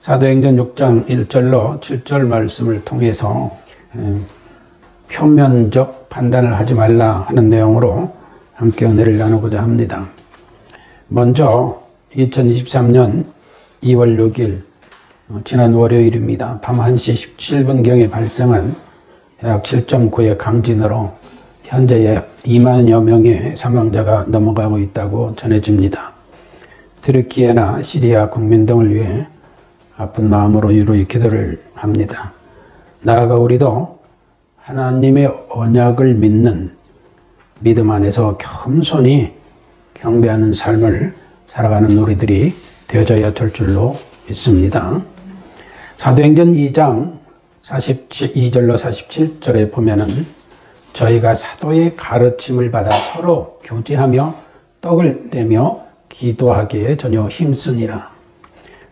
사도행전 6장 1절로 7절 말씀을 통해서 표면적 판단을 하지 말라 하는 내용으로 함께 은혜를 나누고자 합니다. 먼저 2023년 2월 6일 지난 월요일입니다. 밤 1시 17분경에 발생한 약 7.9의 강진으로 현재 약 2만여 명의 사망자가 넘어가고 있다고 전해집니다. 트르키예나 시리아 국민 등을 위해 아픈 마음으로 유로히 기도를 합니다. 나아가 우리도 하나님의 언약을 믿는 믿음 안에서 겸손히 경배하는 삶을 살아가는 우리들이 되어져야 될 줄로 믿습니다. 사도행전 2장 42절로 47절에 보면은 저희가 사도의 가르침을 받아 서로 교제하며 떡을 떼며 기도하기에 전혀 힘쓰니라.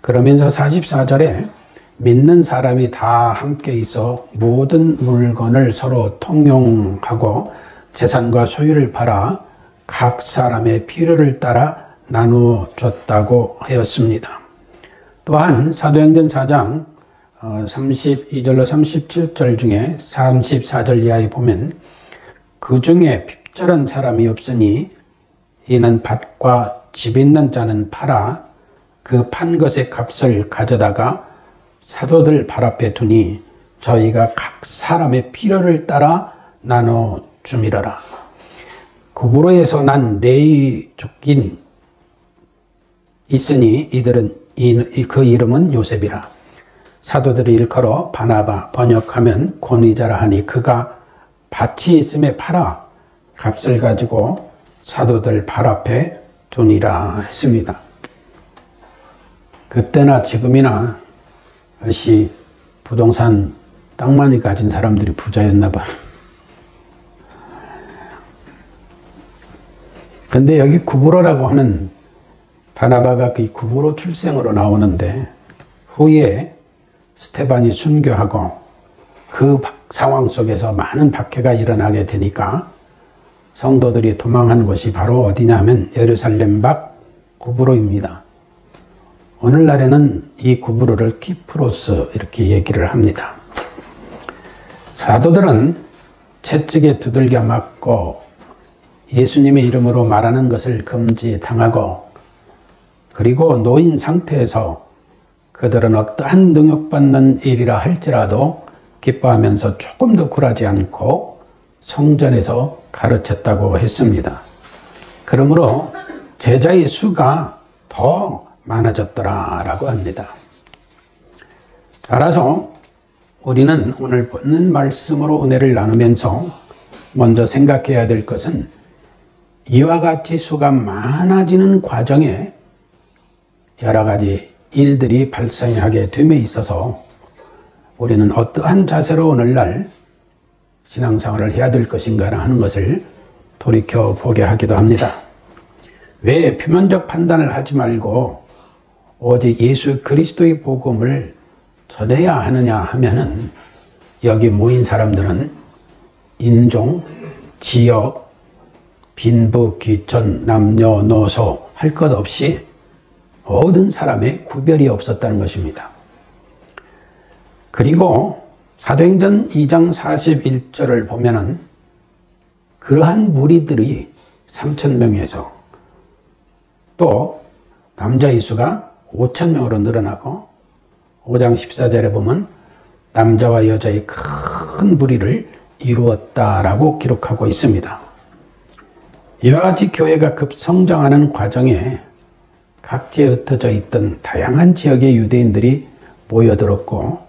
그러면서 44절에 믿는 사람이 다 함께 있어 모든 물건을 서로 통용하고 재산과 소유를 팔아 각 사람의 필요를 따라 나누어 줬다고 하였습니다. 또한 사도행전 4장 32절로 37절 중에 34절 이하에 보면 그 중에 핍절한 사람이 없으니 이는 밭과 집 있는 자는 팔아 그 판 것의 값을 가져다가 사도들 발 앞에 두니 저희가 각 사람의 필요를 따라 나눠 줌이러라. 구브로에서 난 레위족인 있으니 이들은 그 이름은 요셉이라. 사도들이 일컬어 바나바 번역하면 권위자라 하니 그가 밭이 있음에 팔아 값을 가지고 사도들 발 앞에 두니라 했습니다. 그때나 지금이나 역시 부동산 땅 많이 가진 사람들이 부자였나 봐. 근데 여기 구브로라고 하는 바나바가 그 구브로 출생으로 나오는데 후에 스테반이 순교하고 그 상황 속에서 많은 박해가 일어나게 되니까 성도들이 도망한 곳이 바로 어디냐 하면 예루살렘 밖 구브로입니다. 오늘날에는 이 구브로를 키프로스 이렇게 얘기를 합니다. 사도들은 채찍에 두들겨 맞고 예수님의 이름으로 말하는 것을 금지당하고 그리고 노인 상태에서 그들은 어떠한 능욕받는 일이라 할지라도 기뻐하면서 조금 더 굴하지 않고 성전에서 가르쳤다고 했습니다. 그러므로 제자의 수가 더 많아졌더라라고 합니다. 따라서 우리는 오늘 본문 말씀으로 은혜를 나누면서 먼저 생각해야 될 것은 이와 같이 수가 많아지는 과정에 여러 가지 일들이 발생하게 됨에 있어서 우리는 어떠한 자세로 오늘날 신앙생활을 해야 될 것인가 하는 것을 돌이켜보게 하기도 합니다. 왜 표면적 판단을 하지 말고 오직 예수 그리스도의 복음을 전해야 하느냐 하면은 여기 모인 사람들은 인종, 지역, 빈부, 귀천, 남녀노소 할 것 없이 모든 사람의 구별이 없었다는 것입니다. 그리고 사도행전 2장 41절을 보면은 그러한 무리들이 3,000명에서 또 남자의 수가 5,000명으로 늘어나고 5장 14절에 보면 남자와 여자의 큰 무리를 이루었다라고 기록하고 있습니다. 이와 같이 교회가 급성장하는 과정에 각지에 흩어져 있던 다양한 지역의 유대인들이 모여들었고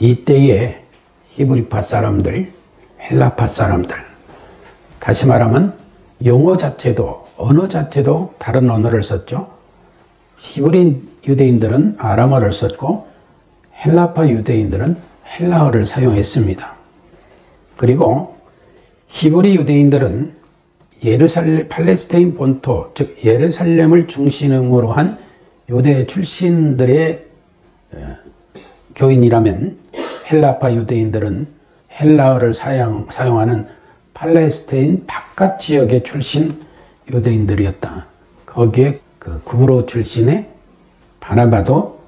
이때에 히브리파 사람들, 헬라파 사람들, 다시 말하면 용어 자체도 언어 자체도 다른 언어를 썼죠. 히브리 유대인들은 아람어를 썼고 헬라파 유대인들은 헬라어를 사용했습니다. 그리고 히브리 유대인들은 팔레스타인 본토, 즉 예루살렘을 중심으로 한 유대 출신들의 교인이라면 헬라파 유대인들은 헬라어를 사용하는 팔레스타인 바깥 지역의 출신 유대인들이었다. 거기에 그 구브로 출신의 바나바도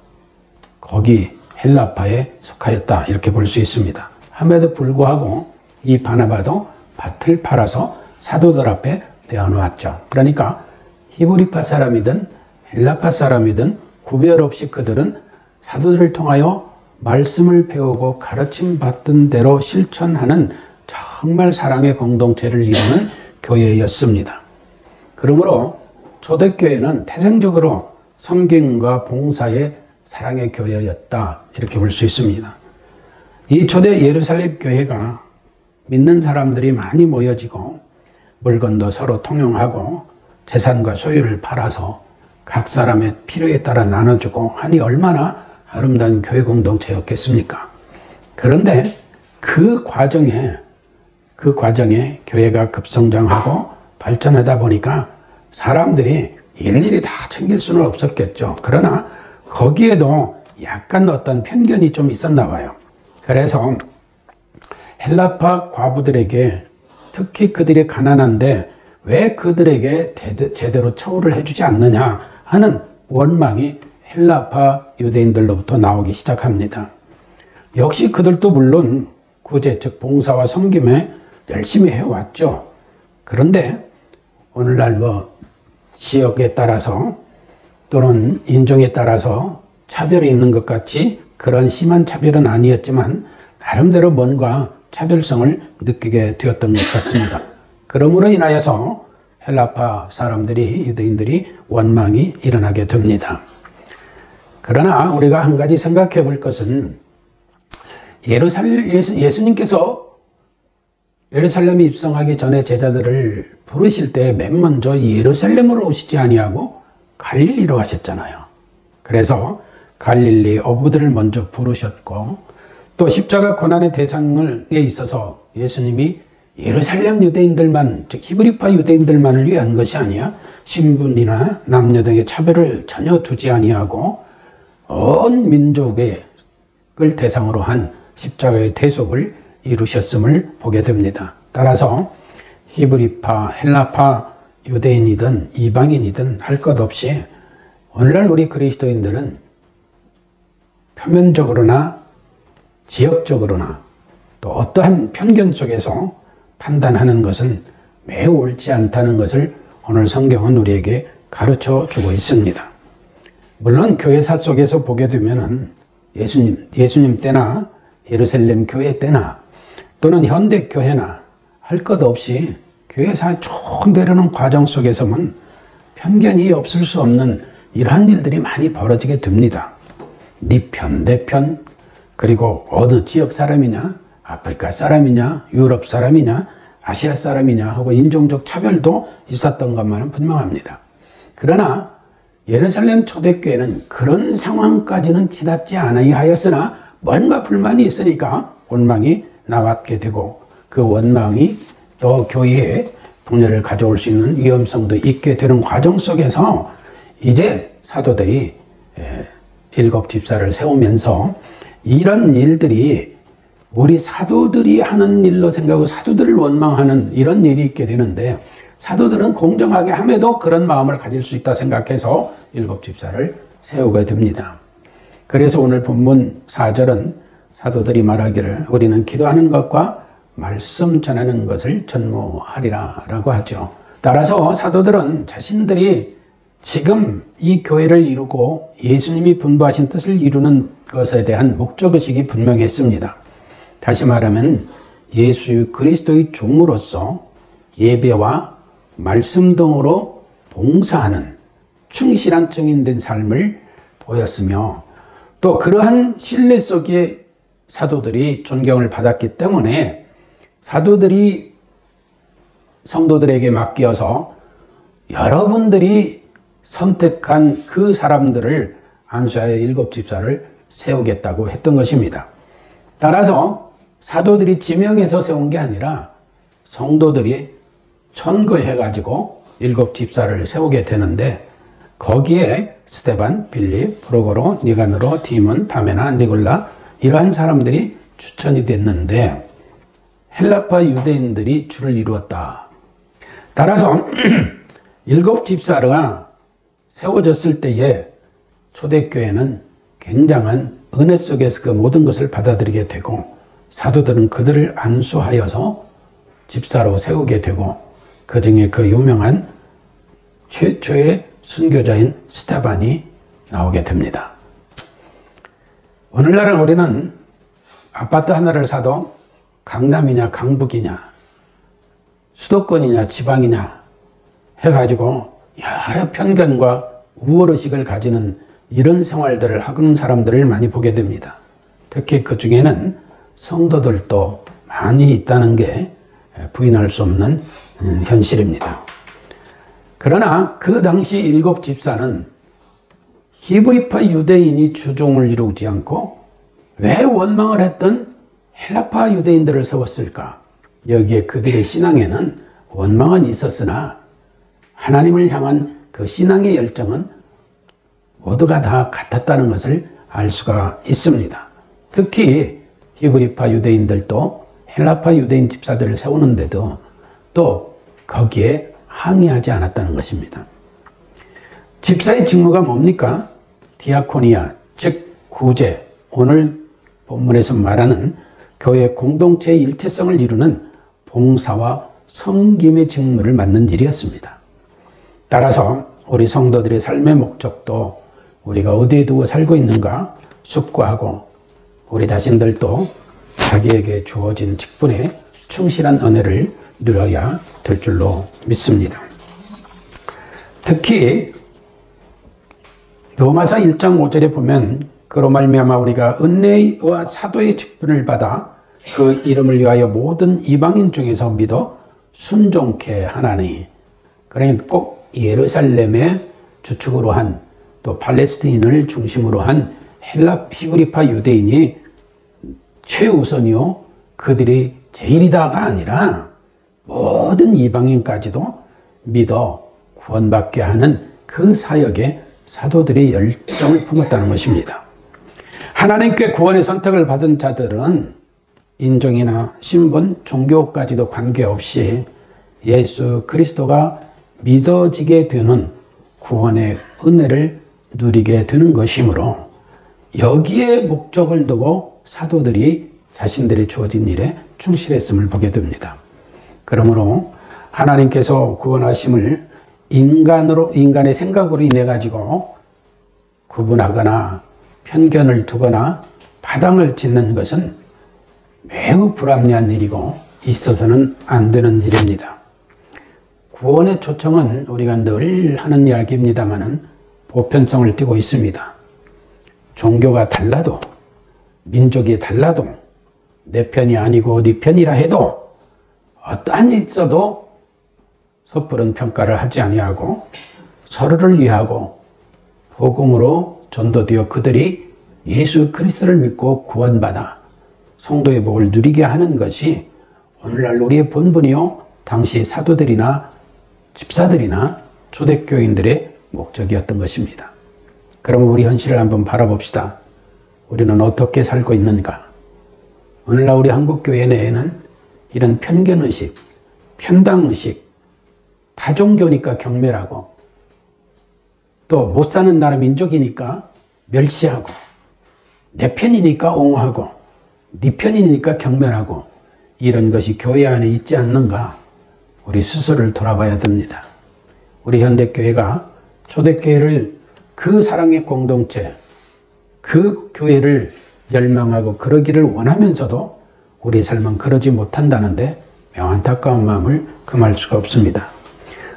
거기 헬라파에 속하였다 이렇게 볼 수 있습니다. 함에도 불구하고 이 바나바도 밭을 팔아서 사도들 앞에 대어놓았죠. 그러니까 히브리파 사람이든 헬라파 사람이든 구별 없이 그들은 사도들을 통하여 말씀을 배우고 가르침 받던 대로 실천하는 정말 사랑의 공동체를 이루는 교회였습니다. 그러므로 초대교회는 태생적으로 섬김과 봉사의 사랑의 교회였다 이렇게 볼 수 있습니다. 이 초대 예루살렘 교회가 믿는 사람들이 많이 모여지고 물건도 서로 통용하고 재산과 소유를 팔아서 각 사람의 필요에 따라 나눠주고 하니 얼마나 아름다운 교회 공동체였겠습니까? 그런데 그 과정에 교회가 급성장하고 발전하다 보니까 사람들이 일일이 다 챙길 수는 없었겠죠. 그러나 거기에도 약간 어떤 편견이 좀 있었나 봐요. 그래서 헬라파 과부들에게 특히 그들이 가난한데 왜 그들에게 제대로 처우를 해주지 않느냐 하는 원망이 헬라파 유대인들로부터 나오기 시작합니다. 역시 그들도 물론 구제 즉 봉사와 섬김에 열심히 해왔죠. 그런데 오늘날 지역에 따라서 또는 인종에 따라서 차별이 있는 것 같이 그런 심한 차별은 아니었지만 나름대로 뭔가 차별성을 느끼게 되었던 것 같습니다. 그러므로 인하여서 헬라파 사람들이 유대인들이 원망이 일어나게 됩니다. 그러나 우리가 한 가지 생각해 볼 것은 예수님께서 예루살렘에 입성하기 전에 제자들을 부르실 때 맨 먼저 예루살렘으로 오시지 아니하고 갈릴리로 가셨잖아요. 그래서 갈릴리 어부들을 먼저 부르셨고 또 십자가 고난의 대상에 있어서 예수님이 예루살렘 유대인들만 즉 히브리파 유대인들만을 위한 것이 아니야 신분이나 남녀 등의 차별을 전혀 두지 아니하고 온 민족을 대상으로 한 십자가의 대속을 이루셨음을 보게 됩니다. 따라서 히브리파, 헬라파, 유대인이든 이방인이든 할 것 없이 오늘날 우리 그리스도인들은 표면적으로나 지역적으로나 또 어떠한 편견 속에서 판단하는 것은 매우 옳지 않다는 것을 오늘 성경은 우리에게 가르쳐 주고 있습니다. 물론 교회사 속에서 보게 되면은 예수님 때나 예루살렘 교회 때나 또는 현대 교회나 할 것 없이 교회사 쭉 내려오는 과정 속에서만 편견이 없을 수 없는 이러한 일들이 많이 벌어지게 됩니다. 네 편, 내 편, 그리고 어느 지역 사람이냐, 아프리카 사람이냐, 유럽 사람이냐, 아시아 사람이냐 하고 인종적 차별도 있었던 것만은 분명합니다. 그러나 예루살렘 초대교회는 그런 상황까지는 지나지 아니하였으나 뭔가 불만이 있으니까 원망이 나왔게 되고 그 원망이 또 교회에 분열을 가져올 수 있는 위험성도 있게 되는 과정 속에서 이제 사도들이 7 집사를 세우면서 이런 일들이 우리 사도들이 하는 일로 생각하고 사도들을 원망하는 이런 일이 있게 되는데 사도들은 공정하게 함에도 그런 마음을 가질 수 있다 생각해서 7 집사를 세우게 됩니다. 그래서 오늘 본문 4절은 사도들이 말하기를 우리는 기도하는 것과 말씀 전하는 것을 전무하리라 라고 하죠. 따라서 사도들은 자신들이 지금 이 교회를 이루고 예수님이 분부하신 뜻을 이루는 것에 대한 목적의식이 분명했습니다. 다시 말하면 예수 그리스도의 종으로서 예배와 말씀 등으로 봉사하는 충실한 증인된 삶을 보였으며 또 그러한 신뢰 속에 사도들이 존경을 받았기 때문에 사도들이 성도들에게 맡겨서 여러분들이 선택한 그 사람들을 안수하여 7 집사를 세우겠다고 했던 것입니다. 따라서 사도들이 지명해서 세운 게 아니라 성도들이 천거해가지고 7 집사를 세우게 되는데 거기에 스데반, 빌립, 프로고로, 니가노로, 디몬, 파메나, 니골라 이러한 사람들이 추천이 됐는데 헬라파 유대인들이 주를 이루었다. 따라서 7 집사가 세워졌을 때에 초대교회는 굉장한 은혜 속에서 그 모든 것을 받아들이게 되고 사도들은 그들을 안수하여서 집사로 세우게 되고 그 중에 그 유명한 최초의 순교자인 스데반이 나오게 됩니다. 오늘날은 우리는 아파트 하나를 사도 강남이냐 강북이냐 수도권이냐 지방이냐 해가지고 여러 편견과 우월의식을 가지는 이런 생활들을 하는 사람들을 많이 보게 됩니다. 특히 그 중에는 성도들도 많이 있다는 게 부인할 수 없는 현실입니다. 그러나 그 당시 7 집사는 히브리파 유대인이 주종을 이루지 않고 왜 원망을 했던 헬라파 유대인들을 세웠을까? 여기에 그들의 신앙에는 원망은 있었으나 하나님을 향한 그 신앙의 열정은 모두가 다 같았다는 것을 알 수가 있습니다. 특히 히브리파 유대인들도 헬라파 유대인 집사들을 세우는데도 또 거기에 항의하지 않았다는 것입니다. 집사의 직무가 뭡니까? 디아코니아, 즉 구제, 오늘 본문에서 말하는 교회 공동체의 일체성을 이루는 봉사와 섬김의 직무를 맡는 일이었습니다. 따라서 우리 성도들의 삶의 목적도 우리가 어디에 두고 살고 있는가 숙고하고 우리 자신들도 자기에게 주어진 직분에 충실한 은혜를 누려야 될 줄로 믿습니다. 특히 로마서 1장 5절에 보면 그로 말미암아 우리가 은혜와 사도의 직분을 받아 그 이름을 위하여 모든 이방인 중에서 믿어 순종케 하나니. 그러니까 꼭 예루살렘의 주축으로 한 또 팔레스타인을 중심으로 한 헬라 히브리파 유대인이 최우선이요 그들이 제일이다가 아니라 모든 이방인까지도 믿어 구원받게 하는 그 사역에 사도들이 열정을 품었다는 것입니다. 하나님께 구원의 선택을 받은 자들은 인종이나 신분, 종교까지도 관계없이 예수 그리스도가 믿어지게 되는 구원의 은혜를 누리게 되는 것이므로 여기에 목적을 두고 사도들이 자신들이 주어진 일에 충실했음을 보게 됩니다. 그러므로 하나님께서 구원하심을 인간의 생각으로 인해 가지고 구분하거나 편견을 두거나 파당을 짓는 것은 매우 불합리한 일이고 있어서는 안 되는 일입니다. 구원의 초청은 우리가 늘 하는 이야기입니다만은 보편성을 띠고 있습니다. 종교가 달라도 민족이 달라도 내 편이 아니고 네 편이라 해도 어떠한 일이 있어도 섣부른 평가를 하지 아니하고 서로를 위하고 복음으로 전도되어 그들이 예수 그리스도를 믿고 구원받아 성도의 복을 누리게 하는 것이 오늘날 우리의 본분이요 당시 사도들이나 집사들이나 초대교인들의 목적이었던 것입니다. 그럼 우리 현실을 한번 바라봅시다. 우리는 어떻게 살고 있는가? 오늘날 우리 한국교회 내에는 이런 편견의식, 편당의식, 다종교니까 경멸하고 또 못 사는 나라 민족이니까 멸시하고 내 편이니까 옹호하고 네 편이니까 경멸하고 이런 것이 교회 안에 있지 않는가? 우리 스스로를 돌아봐야 됩니다. 우리 현대교회가 초대교회를 그 사랑의 공동체, 그 교회를 열망하고 그러기를 원하면서도 우리 삶은 그러지 못한다는데 매우 안타까운 마음을 금할 수가 없습니다.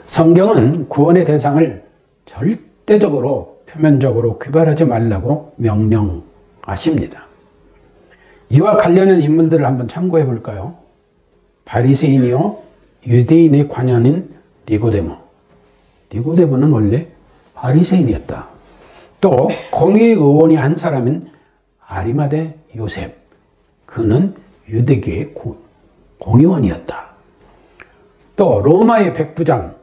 성경은 구원의 대상을 절대적으로 표면적으로 귀발하지 말라고 명령하십니다. 이와 관련된 인물들을 한번 참고해 볼까요? 바리새인이요 유대인의 관원인 니고데모. 니고데모는 원래 바리새인이었다. 또 공의의 의원이 한 사람인 아리마대 요셉. 그는 유대교의 공의원이었다. 또 로마의 백부장.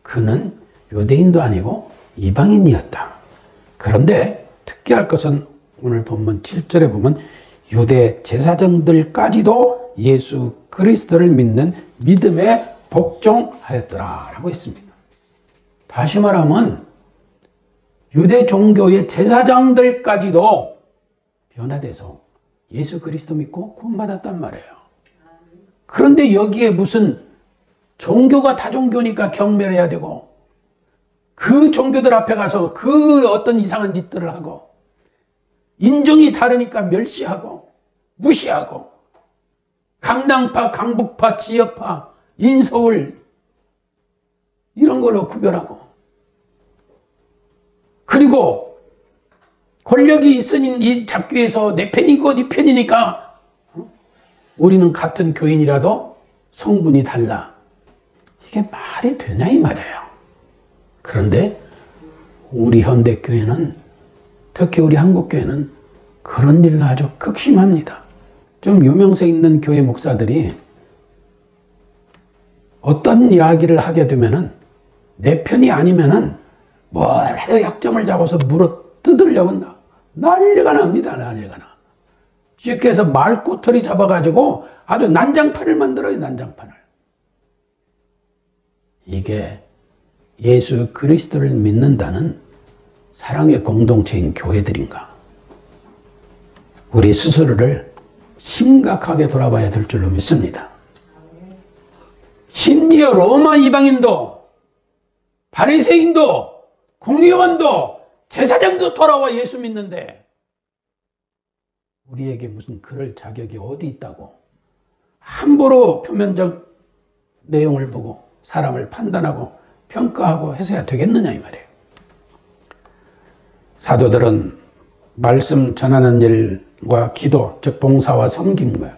그는 유대인도 아니고 이방인이었다. 그런데 특이할 것은 오늘 본문 7절에 보면 유대 제사장들까지도 예수 그리스도를 믿는 믿음에 복종하였더라 라고 했습니다. 다시 말하면 유대 종교의 제사장들까지도 변화돼서 예수 그리스도 믿고 구원받았단 말이에요. 그런데 여기에 무슨 종교가 다종교니까 경멸해야 되고 그 종교들 앞에 가서 그 어떤 이상한 짓들을 하고 인종이 다르니까 멸시하고 무시하고 강남파, 강북파, 지역파, 인서울 이런 걸로 구별하고 그리고 권력이 있으니 이 잡교에서 내 편이고 네 편이니까 우리는 같은 교인이라도 성분이 달라. 이게 말이 되냐 이 말이에요. 그런데 우리 현대교회는 특히 우리 한국교회는 그런 일로 아주 극심합니다. 좀 유명세 있는 교회 목사들이 어떤 이야기를 하게 되면은 내 편이 아니면은 뭐라도 약점을 잡아서 물어 뜯으려고 난리가 납니다. 난리가 나. 쉽게 해서 말꼬투리 잡아가지고 아주 난장판을 만들어요. 난장판을. 이게 예수 그리스도를 믿는다는 사랑의 공동체인 교회들인가? 우리 스스로를 심각하게 돌아봐야 될 줄로 믿습니다. 심지어 로마 이방인도 바리새인도 공의원도 제사장도 돌아와 예수 믿는데 우리에게 무슨 그럴 자격이 어디 있다고 함부로 표면적 내용을 보고 사람을 판단하고 평가하고 해서야 되겠느냐 이 말이에요. 사도들은 말씀 전하는 일과 기도, 즉 봉사와 섬김과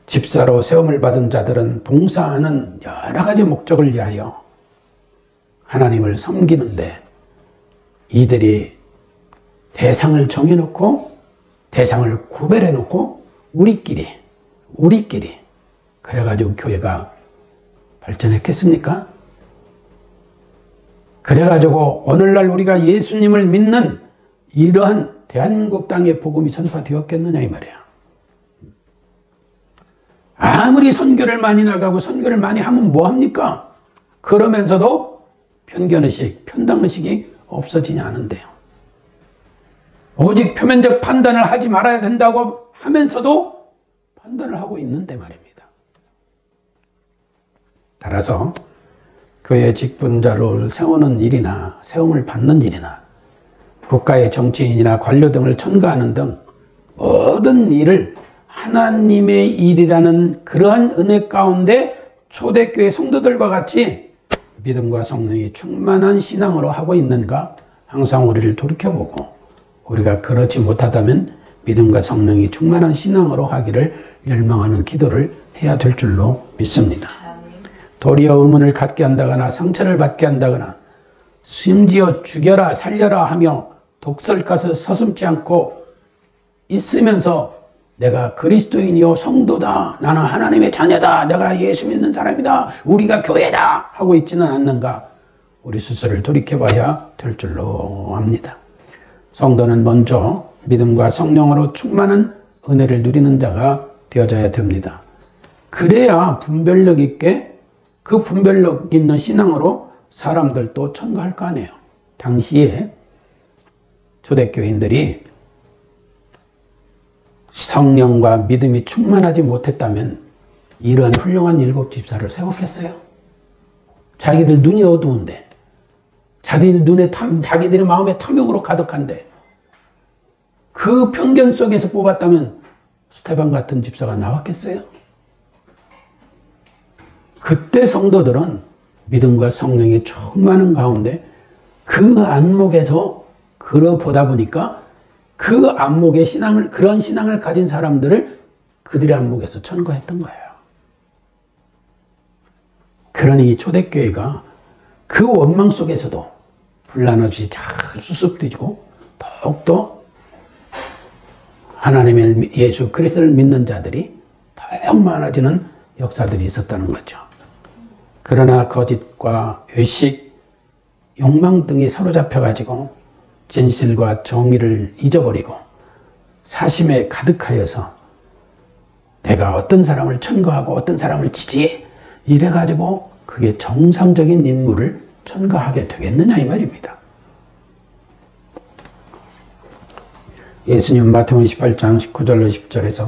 집사로 세움을 받은 자들은 봉사하는 여러 가지 목적을 위하여 하나님을 섬기는데 이들이 대상을 정해놓고 대상을 구별해놓고 우리끼리 그래가지고 교회가 발전했겠습니까? 그래가지고 오늘날 우리가 예수님을 믿는 이러한 대한민국 땅에 복음이 전파되었겠느냐 이 말이야. 아무리 선교를 많이 나가고 선교를 많이 하면 뭐합니까? 그러면서도 편견의식, 편당의식이 없어지지 않은데요. 오직 표면적 판단을 하지 말아야 된다고 하면서도 판단을 하고 있는데 말입니다. 따라서 교회 직분자를 세우는 일이나 세움을 받는 일이나 국가의 정치인이나 관료 등을 천거하는 등 모든 일을 하나님의 일이라는 그러한 은혜 가운데 초대교회 성도들과 같이 믿음과 성령이 충만한 신앙으로 하고 있는가 항상 우리를 돌이켜보고 우리가 그렇지 못하다면 믿음과 성령이 충만한 신앙으로 하기를 열망하는 기도를 해야 될 줄로 믿습니다. 도리어 의문을 갖게 한다거나 상처를 받게 한다거나 심지어 죽여라 살려라 하며 독설가서 서슴지 않고 있으면서 내가 그리스도인이요 성도다, 나는 하나님의 자녀다, 내가 예수 믿는 사람이다, 우리가 교회다 하고 있지는 않는가 우리 스스로를 돌이켜봐야 될 줄로 압니다. 성도는 먼저 믿음과 성령으로 충만한 은혜를 누리는 자가 되어져야 됩니다. 그래야 분별력 있게 그 분별력 있는 신앙으로 사람들도 천거할 거 아니에요. 당시에 초대교인들이 성령과 믿음이 충만하지 못했다면 이런 훌륭한 7 집사를 세웠겠어요? 자기들 눈이 어두운데, 자기들의 마음에 탐욕으로 가득한데, 그 편견 속에서 뽑았다면 스테반 같은 집사가 나왔겠어요? 그때 성도들은 믿음과 성령이 충만한 가운데 그 안목에서 보다 보니까 그 안목의 신앙을, 그런 신앙을 가진 사람들을 그들의 안목에서 천거했던 거예요. 그러니 초대교회가 그 원망 속에서도 분란 없이 잘 수습되고 더욱더 하나님의 예수 그리스도를 믿는 자들이 더욱 많아지는 역사들이 있었다는 거죠. 그러나 거짓과 외식, 욕망 등이 사로잡혀가지고 진실과 정의를 잊어버리고 사심에 가득하여서 내가 어떤 사람을 천거하고 어떤 사람을 지지해 이래가지고 그게 정상적인 인물을 천거하게 되겠느냐 이 말입니다. 예수님 마태복음 18장 19절로 10절에서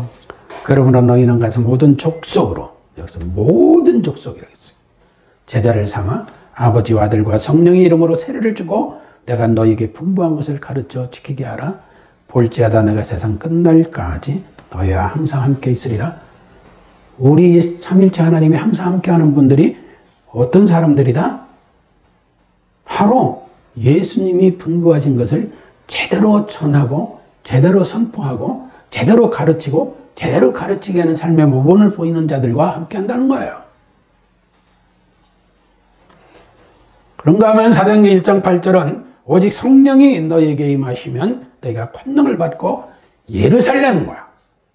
그러므로 너희는 가서 모든 족속으로, 여기서 모든 족속이라고 했어요. 제자를 삼아 아버지와 아들과 성령의 이름으로 세례를 주고 내가 너희에게 분부한 것을 가르쳐 지키게 하라. 볼지어다 내가 세상 끝날까지 너희와 항상 함께 있으리라. 우리 삼일체 하나님이 항상 함께하는 분들이 어떤 사람들이다? 바로 예수님이 분부하신 것을 제대로 전하고 제대로 선포하고 제대로 가르치고 제대로 가르치게 하는 삶의 모범을 보이는 자들과 함께한다는 거예요. 그런가 하면 사도행전 1장 8절은 오직 성령이 너희에게 임하시면 너희가 권능을 받고 예루살렘과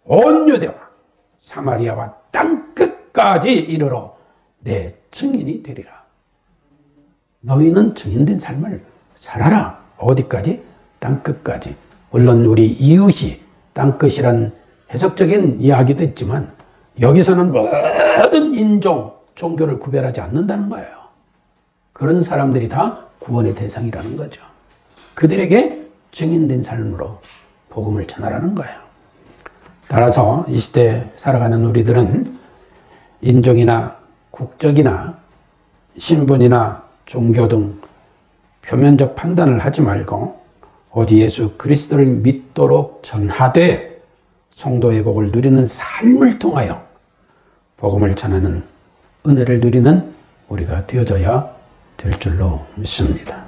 온 유대와 사마리아와 땅 끝까지 이르러 내 증인이 되리라. 너희는 증인된 삶을 살아라. 어디까지? 땅 끝까지. 물론 우리 이웃이 땅 끝이란 해석적인 이야기도 있지만 여기서는 모든 인종, 종교를 구별하지 않는다는 거예요. 그런 사람들이 다 구원의 대상이라는 거죠. 그들에게 증인된 삶으로 복음을 전하라는 거예요. 따라서 이 시대에 살아가는 우리들은 인종이나 국적이나 신분이나 종교 등 표면적 판단을 하지 말고 오직 예수 그리스도를 믿도록 전하되 성도의 복을 누리는 삶을 통하여 복음을 전하는 은혜를 누리는 우리가 되어져야 될 줄로 믿습니다.